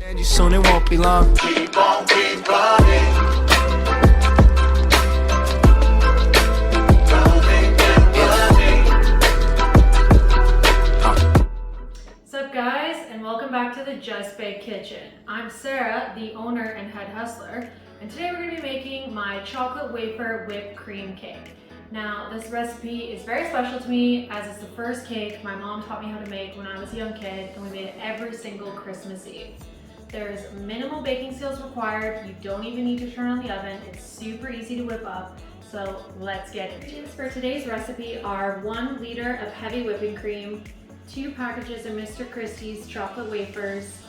And you soon it won't be long. Keep on, keep running. What's up, guys, and welcome back to the Just Baked Kitchen. I'm Sarah, the owner and head hustler, and today we're going to be making my chocolate wafer whipped cream cake. Now, this recipe is very special to me as it's the first cake my mom taught me how to make when I was a young kid, and we made it every single Christmas Eve. There's minimal baking skills required. You don't even need to turn on the oven. It's super easy to whip up. So let's get into it. For today's recipe are 1 liter of heavy whipping cream, 2 packages of Mr. Christie's chocolate wafers,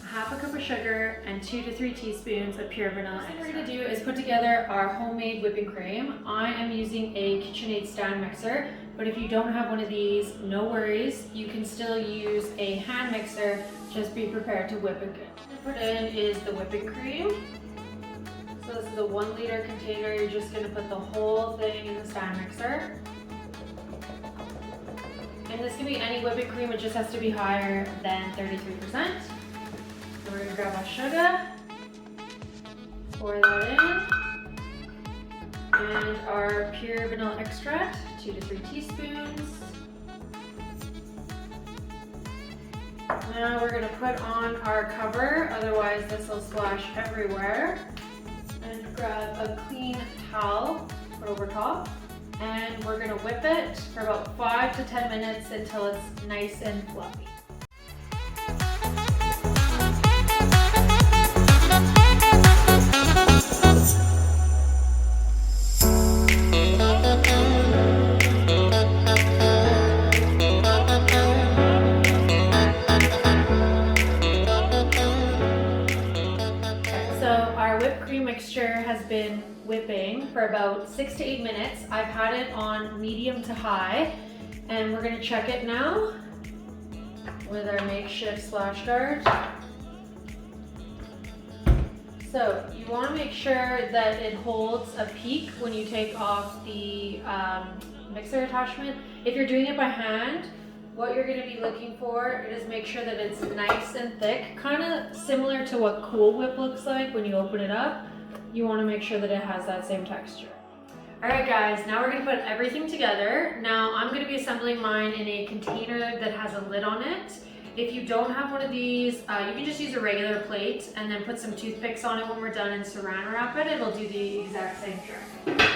half a cup of sugar, and 2 to 3 teaspoons of pure vanilla extract. What we're going to do is put together our homemade whipping cream. I am using a KitchenAid stand mixer, but if you don't have one of these, no worries. You can still use a hand mixer. Just be prepared to whip it good. What I put in is the whipping cream. So this is a 1 liter container. You're just going to put the whole thing in the stand mixer. And this can be any whipping cream, it just has to be higher than 33%. So we're going to grab our sugar, pour that in, and our pure vanilla extract, 2 to 3 teaspoons. Now we're going to put on our cover, otherwise this will splash everywhere. And grab a clean towel, put over top. And we're going to whip it for about 5 to 10 minutes until it's nice and fluffy. So our whipped cream mixture has been whipping for about 6 to 8 minutes. I've had it on medium to high, and we're going to check it now with our makeshift splash guard. So you want to make sure that it holds a peak when you take off the mixer attachment. If you're doing it by hand, what you're going to be looking for is make sure that it's nice and thick, kind of similar to what Cool Whip looks like when you open it up. You want to make sure that it has that same texture. Alright guys, now we're going to put everything together. Now I'm going to be assembling mine in a container that has a lid on it. If you don't have one of these, you can just use a regular plate and then put some toothpicks on it when we're done and saran wrap it. It'll do the exact same trick.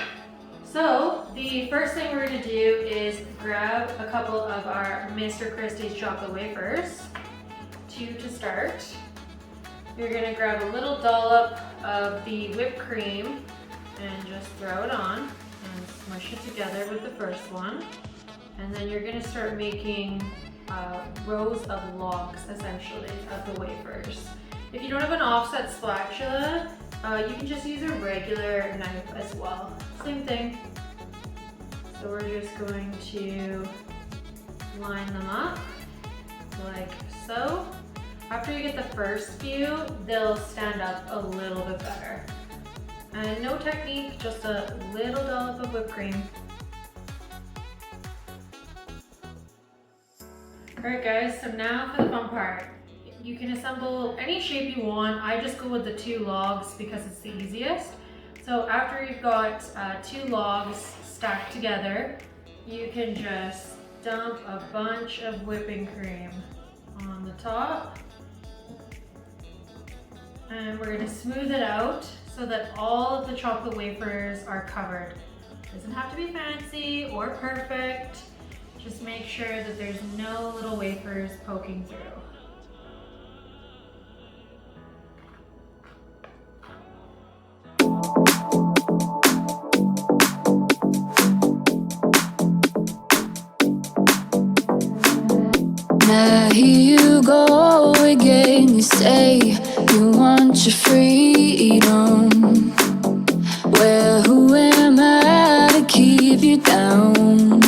So the first thing we're going to do is grab a couple of our Mr. Christie's chocolate wafers, 2 to start. You're going to grab a little dollop of the whipped cream and just throw it on and smush it together with the first one. And then you're going to start making rows of logs, essentially, of the wafers. If you don't have an offset spatula, you can just use a regular knife as well. Same thing. So we're just going to line them up like so. After you get the first few, they'll stand up a little bit better. And no technique, just a little dollop of whipped cream. Alright guys, so now for the fun part. You can assemble any shape you want. I just go with the 2 logs because it's the easiest. So after you've got 2 logs stacked together, you can just dump a bunch of whipping cream on the top. And we're going to smooth it out so that all of the chocolate wafers are covered. It doesn't have to be fancy or perfect. Just make sure that there's no little wafers poking through. Now here you go again. You say you want your freedom. Well, who am I to keep you down?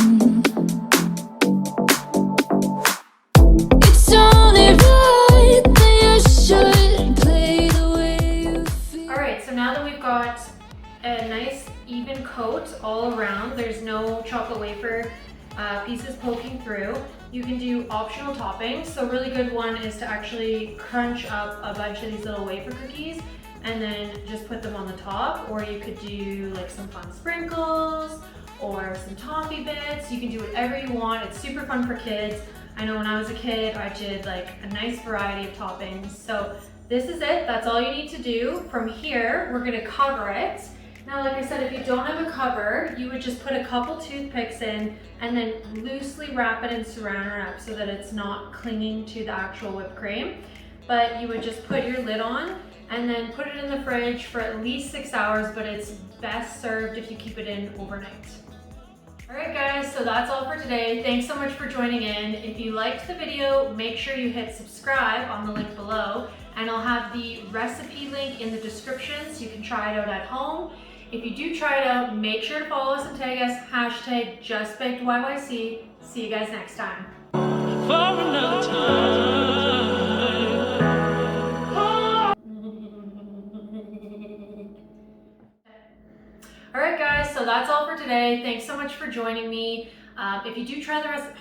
It's only right that you should play the way you feel. Alright, so now that we've got a nice even coat all around, there's no chocolate wafer pieces poking through. You can do optional toppings. So a really good one is to actually crunch up a bunch of these little wafer cookies and then just put them on the top, or you could do like some fun sprinkles or some toffee bits. You can do whatever you want. It's super fun for kids. I know when I was a kid, I did like a nice variety of toppings. So this is it, that's all you need to do. From here, we're gonna cover it. Now, like I said, if you don't have a cover, you would just put a couple toothpicks in and then loosely wrap it and surround it up so that it's not clinging to the actual whipped cream. But you would just put your lid on and then put it in the fridge for at least 6 hours, but it's best served if you keep it in overnight. All right guys, so that's all for today. Thanks so much for joining in. If you liked the video, make sure you hit subscribe on the link below, and I'll have the recipe link in the description so you can try it out at home. If you do try it out, make sure to follow us and tag us, #JustBakedYYC. See you guys next time. For another time. All right guys, so that's all for today. Thanks so much for joining me. If you do try the recipe,